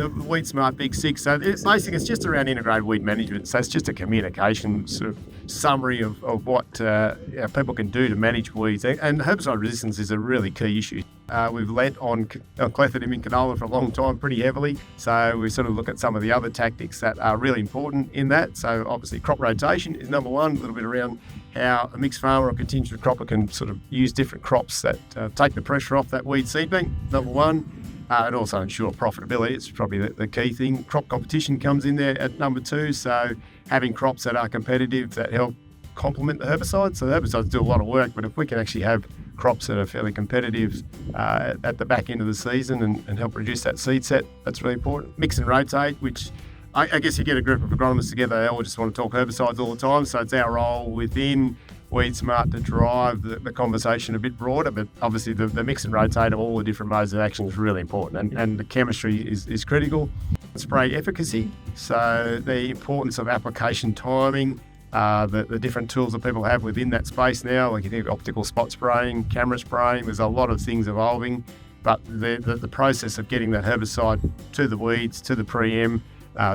the WeedSmart Big Six. So basically it's just around integrated weed management. So it's just a communication sort of summary of what people can do to manage weeds. And herbicide resistance is a really key issue. We've led on clethodim in canola for a long time pretty heavily. So we sort of look at some of the other tactics that are really important in that. So obviously crop rotation is number one, a little bit around how a mixed farmer or continuous cropper can sort of use different crops that take the pressure off that weed seed bank, number one. And also ensure profitability. It's probably the key thing. Crop competition comes in there at number two. So having crops that are competitive that help complement the herbicides. So the herbicides do a lot of work, but if we can actually have crops that are fairly competitive at the back end of the season and help reduce that seed set, that's really important. Mix and rotate, which I guess you get a group of agronomists together, they all just want to talk herbicides all the time. So it's our role within WeedSmart to drive the conversation a bit broader, but obviously the mix and rotate of all the different modes of action is really important, and the chemistry is critical. Spray efficacy, so the importance of application timing, the different tools that people have within that space now, like you think of optical spot spraying, camera spraying, there's a lot of things evolving, but the process of getting that herbicide to the weeds, to the pre-em,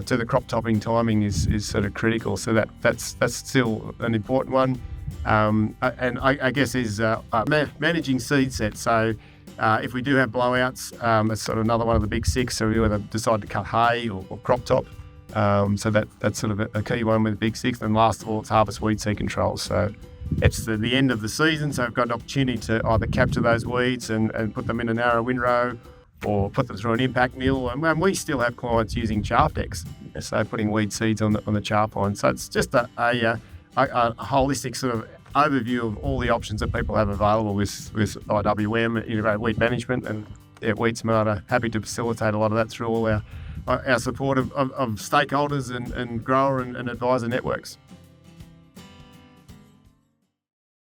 to the crop topping timing is sort of critical, so that's still an important one. And I guess is managing seed sets. So if we do have blowouts, it's sort of another one of the big six. So we either decide to cut hay or crop top. So that's sort of a key one with the big six. And last of all, it's harvest weed seed control. So it's the end of the season. So we've got an opportunity to either capture those weeds and put them in a narrow windrow or put them through an impact mill. And we still have clients using chaff decks. So putting weed seeds on the chaff line. So it's just a holistic sort of overview of all the options that people have available with IWM, integrated weed management, and WeedSmart are happy to facilitate a lot of that through all our support of stakeholders and grower and advisor networks.